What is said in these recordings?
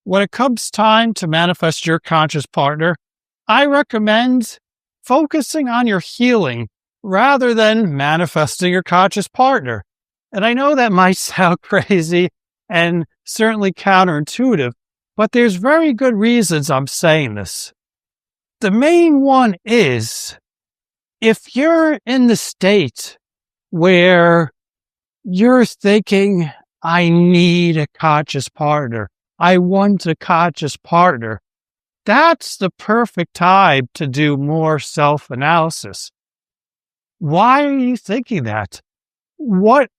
When it comes time to manifest your conscious partner, I recommend focusing on your healing rather than manifesting your conscious partner. And I know that might sound crazy and certainly counterintuitive, but there's very good reasons I'm saying this. The main one is if you're in the state where you're thinking, I need a conscious partner, I want a conscious partner, that's the perfect time to do more self-analysis. Why are you thinking that? What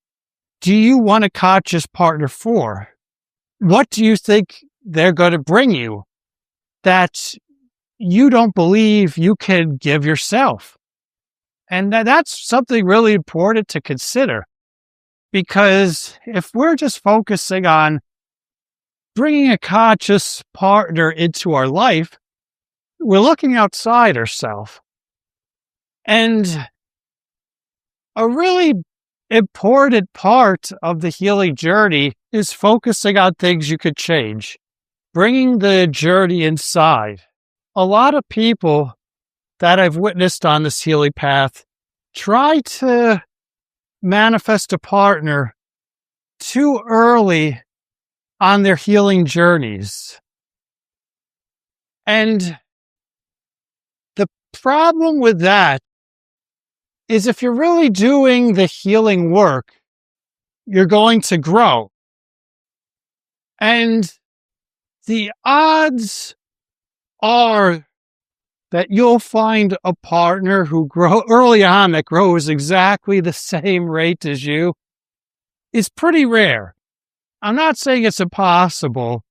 do you want a conscious partner for? What do you think they're going to bring you that you don't believe you can give yourself? And that's something really important to consider, because if we're just focusing on bringing a conscious partner into our life, we're looking outside ourselves. And a really important part of the healing journey is focusing on things you could change, bringing the journey inside. A lot of people that I've witnessed on this healing path try to manifest a partner too early on their healing journeys. And the problem with that is if you're really doing the healing work, you're going to grow. And the odds are that you'll find a partner who early on that grows exactly the same rate as you is pretty rare. I'm not saying it's impossible,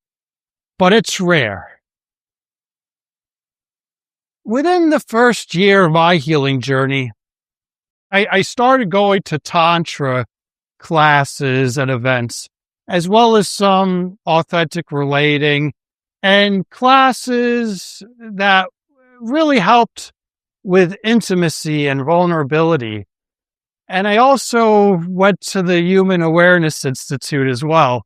but it's rare. Within the first year of my healing journey, I started going to Tantra classes and events, as well as some authentic relating and classes that really helped with intimacy and vulnerability. And I also went to the Human Awareness Institute as well,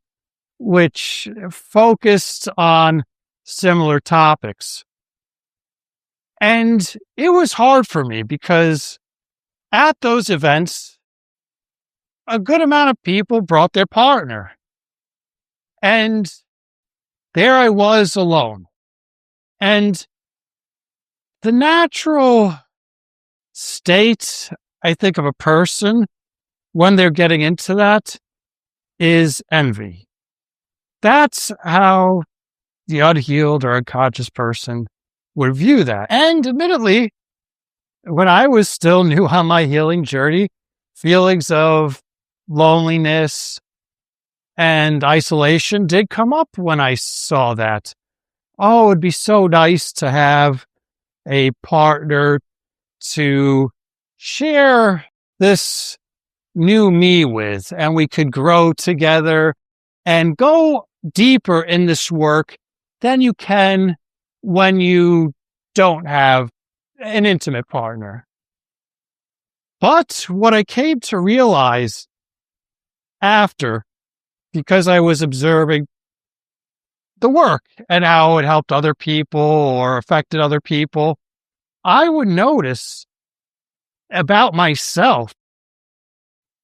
which focused on similar topics. And it was hard for me because at those events, a good amount of people brought their partner. And there I was alone. And the natural state, I think, of a person when they're getting into that is envy. That's how the unhealed or unconscious person would view that. And admittedly, when I was still new on my healing journey, feelings of loneliness and isolation did come up when I saw that. Oh, it'd be so nice to have a partner to share this new me with, and we could grow together and go deeper in this work than you can when you don't have an intimate partner. But what I came to realize after, because I was observing the work and how it helped other people or affected other people, I would notice about myself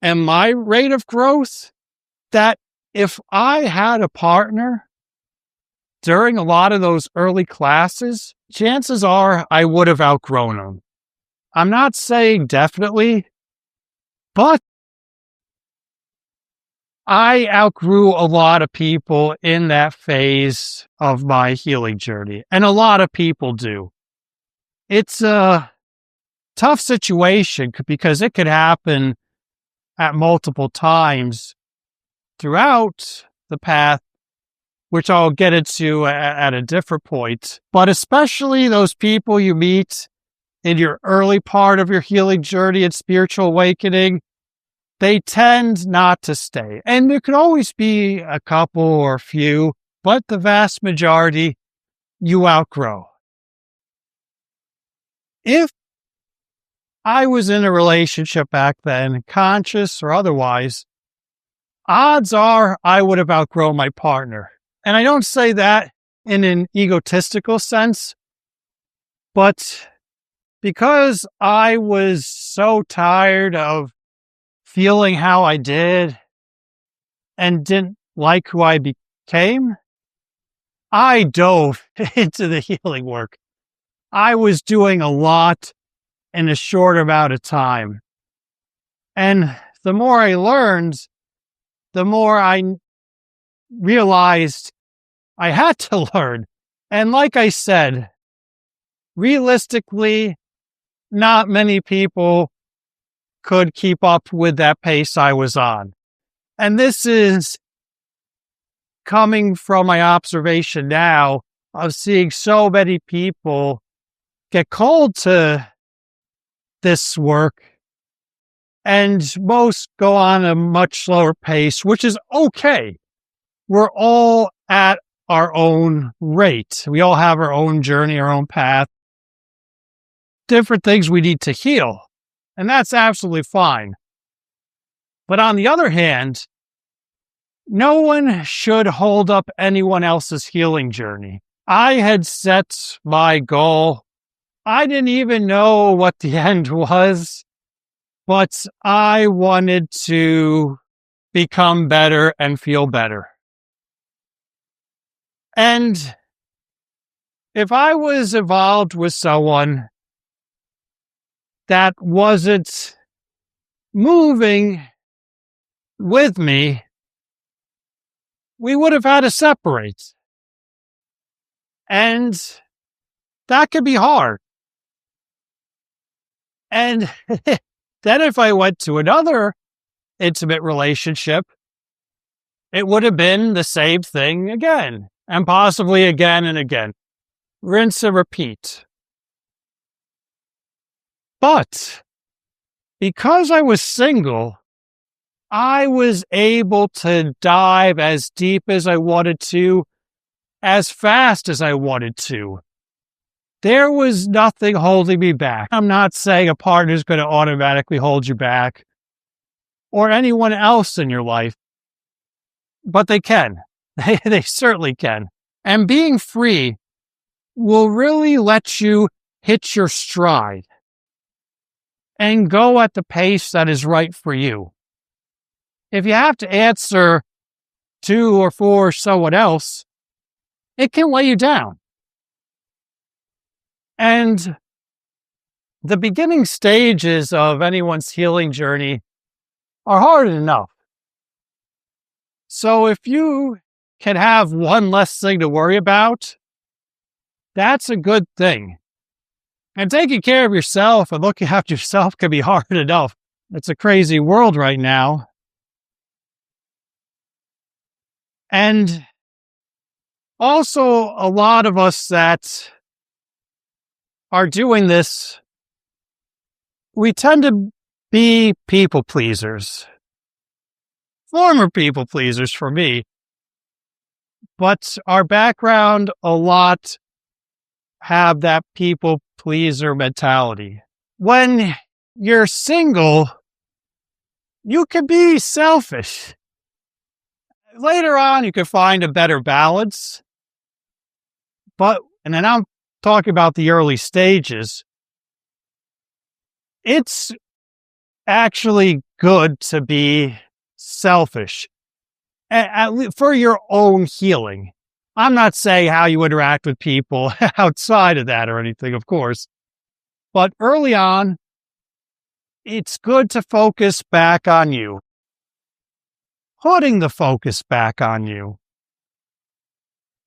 and my rate of growth that if I had a partner during a lot of those early classes, chances are I would have outgrown them. I'm not saying definitely, but I outgrew a lot of people in that phase of my healing journey, and a lot of people do. It's a tough situation because it could happen at multiple times throughout the path, which I'll get into at a different point. But especially those people you meet in your early part of your healing journey and spiritual awakening, they tend not to stay. And there could always be a couple or a few, but the vast majority you outgrow. If I was in a relationship back then, conscious or otherwise, odds are I would have outgrown my partner. And I don't say that in an egotistical sense, but because I was so tired of feeling how I did and didn't like who I became, I dove into the healing work. I was doing a lot in a short amount of time. And the more I learned, the more I realized I had to learn. And like I said, realistically, not many people could keep up with that pace I was on. And this is coming from my observation now of seeing so many people get called to this work, and most go on a much slower pace, which is okay. We're all at our own rate. We all have our own journey, our own path, different things we need to heal. And that's absolutely fine. But on the other hand, no one should hold up anyone else's healing journey. I had set my goal. I didn't even know what the end was, but I wanted to become better and feel better. And if I was involved with someone that wasn't moving with me, we would have had to separate. And that could be hard. And then if I went to another intimate relationship, it would have been the same thing again, and possibly again and again. Rinse and repeat. But because I was single, I was able to dive as deep as I wanted to, as fast as I wanted to. There was nothing holding me back. I'm not saying a partner is going to automatically hold you back, or anyone else in your life, but they can. They certainly can. And being free will really let you hit your stride and go at the pace that is right for you. If you have to answer to or for someone else, it can weigh you down. And the beginning stages of anyone's healing journey are hard enough. So if you can have one less thing to worry about, that's a good thing. And taking care of yourself and looking after yourself can be hard enough. It's a crazy world right now. And also, a lot of us that are doing this, we tend to be people pleasers. Former people pleasers for me. But our background, a lot have that people pleaser mentality. When you're single, you can be selfish. Later on, you can find a better balance. And then I'm talking about the early stages. It's actually good to be selfish for your own healing. I'm not saying how you interact with people outside of that or anything, of course. But early on, it's good to focus back on you. Putting the focus back on you.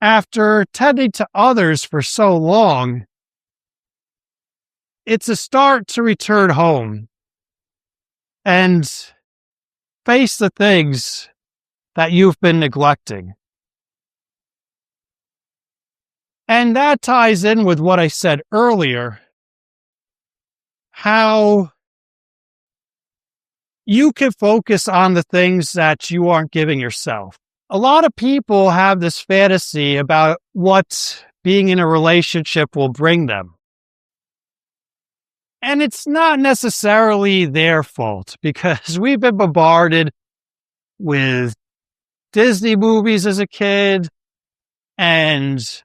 After tending to others for so long, it's a start to return home and face the things that you've been neglecting. And that ties in with what I said earlier, how you can focus on the things that you aren't giving yourself. A lot of people have this fantasy about what being in a relationship will bring them. And it's not necessarily their fault, because we've been bombarded with Disney movies as a kid, and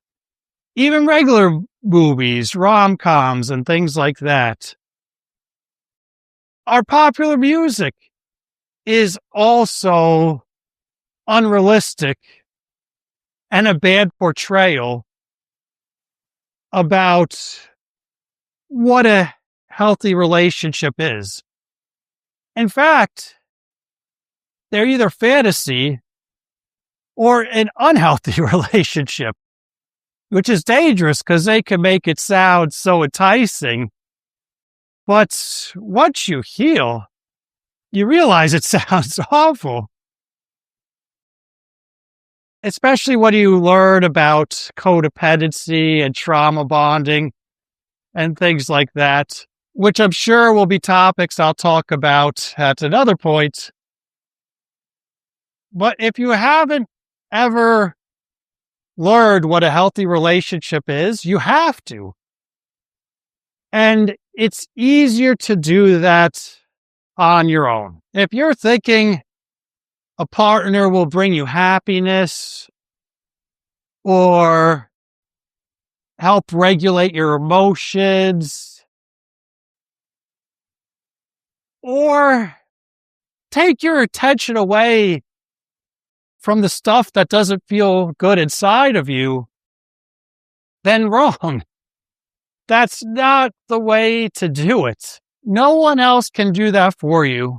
even regular movies, rom-coms, and things like that. Our popular music is also unrealistic and a bad portrayal about what a healthy relationship is. In fact, they're either fantasy or an unhealthy relationship, which is dangerous because they can make it sound so enticing. But once you heal, you realize it sounds awful. Especially when you learn about codependency and trauma bonding and things like that, which I'm sure will be topics I'll talk about at another point. But if you haven't ever learned what a healthy relationship is, you have to. And it's easier to do that on your own. If you're thinking a partner will bring you happiness or help regulate your emotions or take your attention away from the stuff that doesn't feel good inside of you, then wrong. That's not the way to do it. No one else can do that for you.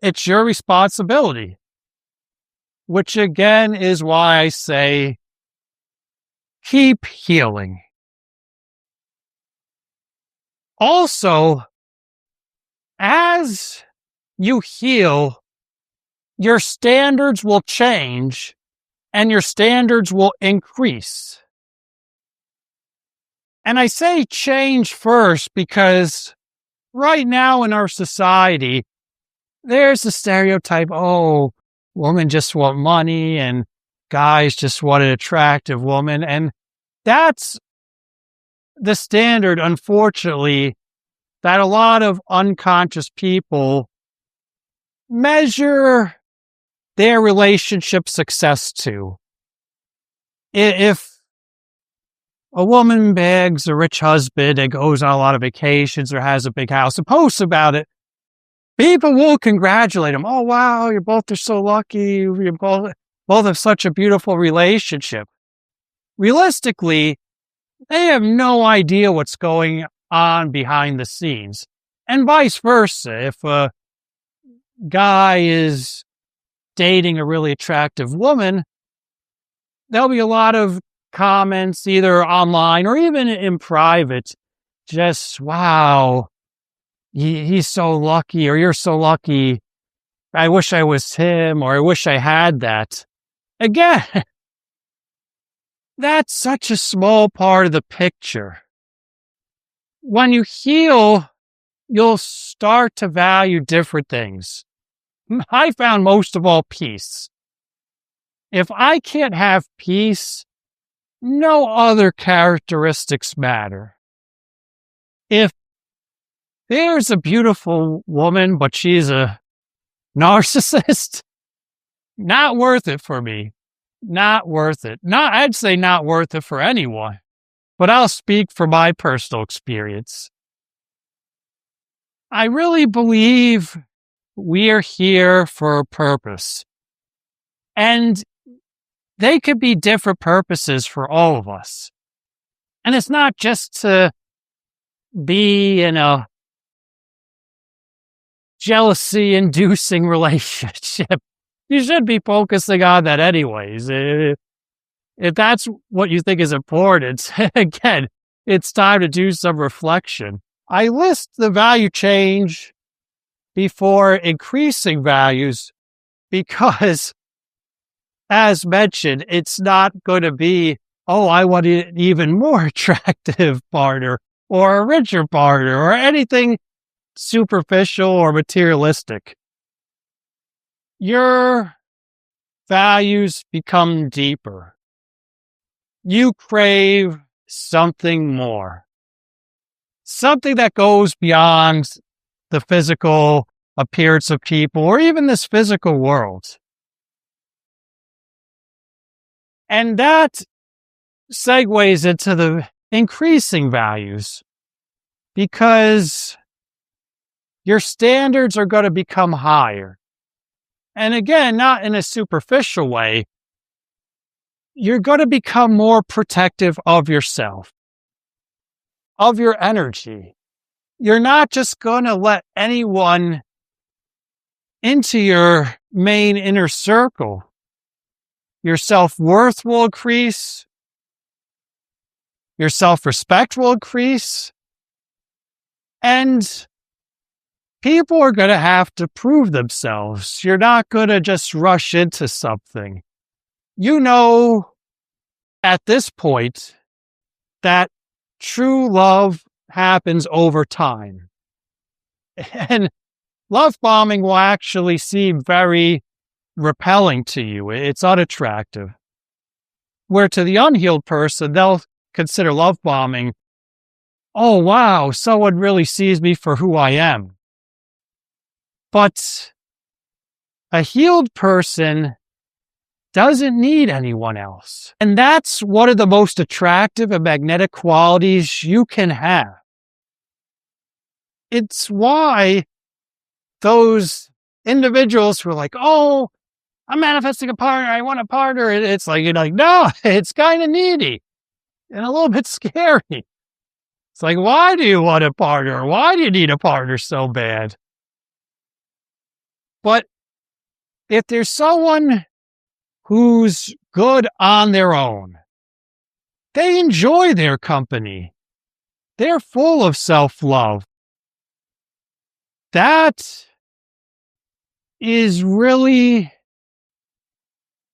It's your responsibility, which again is why I say keep healing. Also, as you heal, your standards will change and your standards will increase. And I say change first because right now in our society, there's the stereotype, oh, women just want money and guys just want an attractive woman. And that's the standard, unfortunately, that a lot of unconscious people measure their relationship success to. If a woman begs a rich husband and goes on a lot of vacations or has a big house and posts about it, people will congratulate them. Oh, wow, you both are so lucky. You both have such a beautiful relationship. Realistically, they have no idea what's going on behind the scenes. And vice versa. If a guy is dating a really attractive woman, there'll be a lot of comments either online or even in private. Just, wow, he's so lucky, or you're so lucky. I wish I was him, or I wish I had that. Again, that's such a small part of the picture. When you heal, you'll start to value different things. I found most of all peace. If I can't have peace, no other characteristics matter. If there's a beautiful woman, but she's a narcissist, not worth it for me. Not worth it. I'd say not worth it for anyone, but I'll speak from my personal experience. I really believe we're here for a purpose. And they could be different purposes for all of us. And it's not just to be in a jealousy-inducing relationship. You should be focusing on that anyways. If that's what you think is important, again, it's time to do some reflection. I list the value change before increasing values because, as mentioned, it's not going to be, oh, I want an even more attractive partner or a richer partner or anything superficial or materialistic. Your values become deeper. You crave something more, something that goes beyond the physical appearance of people or even this physical world. And that segues into the increasing values because your standards are going to become higher. And again, not in a superficial way, you're going to become more protective of yourself, of your energy. You're not just going to let anyone into your main inner circle. Your self-worth will increase. Your self-respect will increase. And people are going to have to prove themselves. You're not going to just rush into something. You know, at this point, that true love happens over time. And love bombing will actually seem very repelling to you. It's unattractive. Where to the unhealed person, they'll consider love bombing, oh, wow, someone really sees me for who I am. But a healed person doesn't need anyone else. And that's one of the most attractive and magnetic qualities you can have. It's why those individuals who are like, oh, I'm manifesting a partner, I want a partner. It's like, you're like, no, it's kind of needy and a little bit scary. It's like, why do you want a partner? Why do you need a partner so bad? But if there's someone who's good on their own, they enjoy their company, they're full of self-love, that is really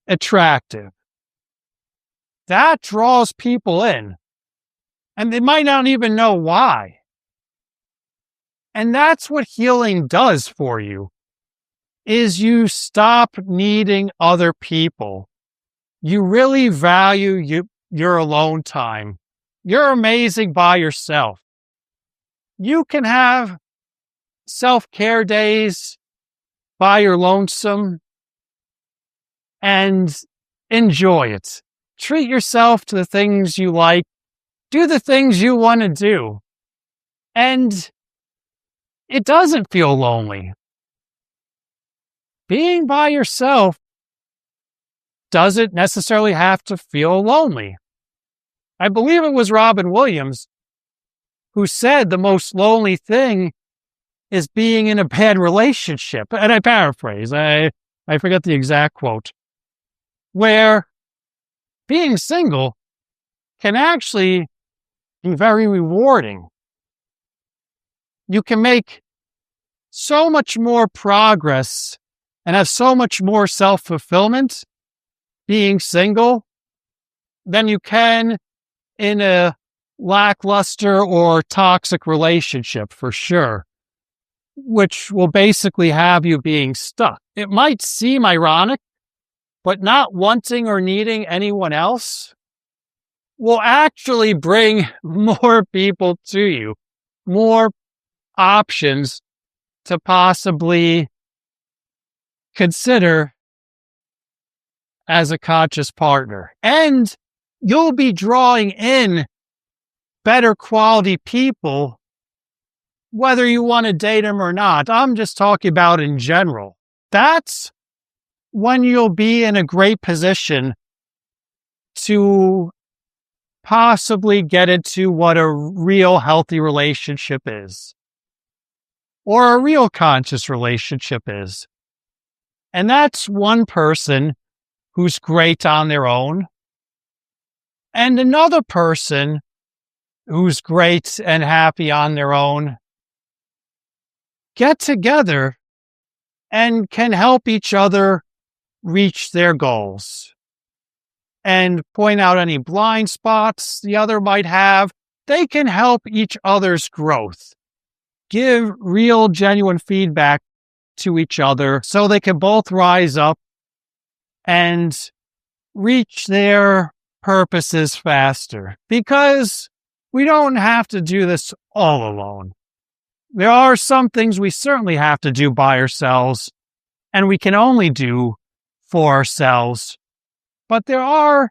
attractive. That draws people in, and they might not even know why. And that's what healing does for you, is you stop needing other people. You really value your alone time. You're amazing by yourself. You can have self-care days by your lonesome and enjoy it. Treat yourself to the things you like. Do the things you want to do. And it doesn't feel lonely. Being by yourself doesn't necessarily have to feel lonely. I believe it was Robin Williams who said the most lonely thing is being in a bad relationship. And I paraphrase, I forget the exact quote, where being single can actually be very rewarding. You can make so much more progress and have so much more self-fulfillment being single than you can in a lackluster or toxic relationship, for sure, which will basically have you being stuck. It might seem ironic, but not wanting or needing anyone else will actually bring more people to you, more options to possibly consider as a conscious partner. And you'll be drawing in better quality people, whether you want to date them or not. I'm just talking about in general. That's when you'll be in a great position to possibly get into what a real healthy relationship is, or a real conscious relationship is. And that's one person who's great on their own, and another person who's great and happy on their own get together and can help each other reach their goals and point out any blind spots the other might have. They can help each other's growth, give real, genuine feedback to each other so they can both rise up and reach their purposes faster, because we don't have to do this all alone. There are some things we certainly have to do by ourselves, and we can only do for ourselves. But there are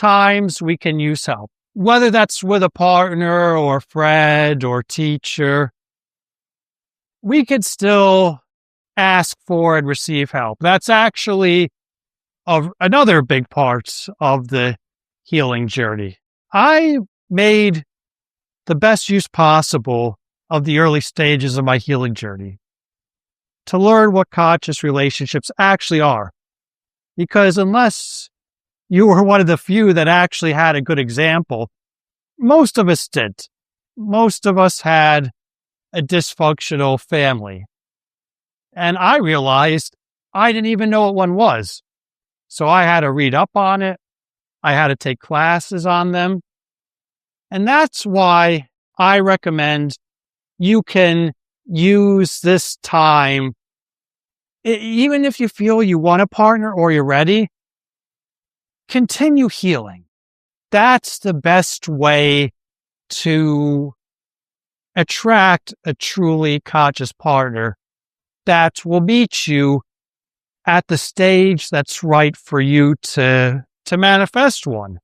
times we can use help, whether that's with a partner or friend or teacher. We could still ask for and receive help. That's actually another big part of the healing journey. I made the best use possible of the early stages of my healing journey to learn what conscious relationships actually are. Because unless you were one of the few that actually had a good example, most of us didn't. Most of us had a dysfunctional family. And I realized I didn't even know what one was. So I had to read up on it. I had to take classes on them. And that's why I recommend you can use this time, even if you feel you want a partner or you're ready, continue healing. That's the best way to attract a truly conscious partner that will meet you at the stage that's right for you to manifest one.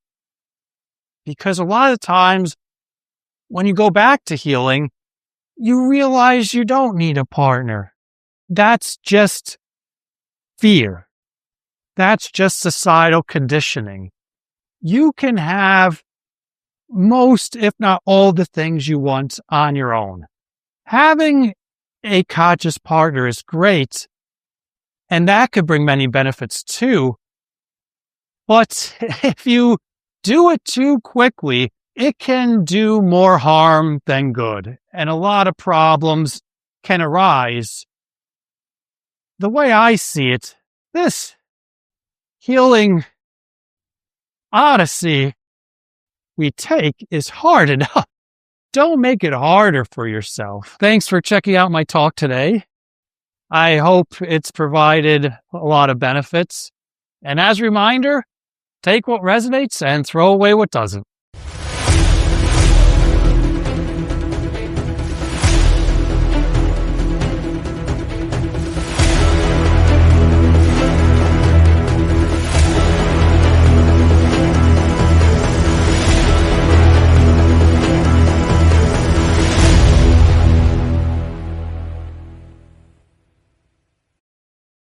Because a lot of times when you go back to healing, you realize you don't need a partner. That's just fear. That's just societal conditioning. You can have most, if not all, the things you want on your own. Having a conscious partner is great, and that could bring many benefits too. But if you do it too quickly, it can do more harm than good, and a lot of problems can arise. The way I see it, this healing odyssey we take is hard enough. Don't make it harder for yourself. Thanks for checking out my talk today. I hope it's provided a lot of benefits. And as a reminder, take what resonates and throw away what doesn't.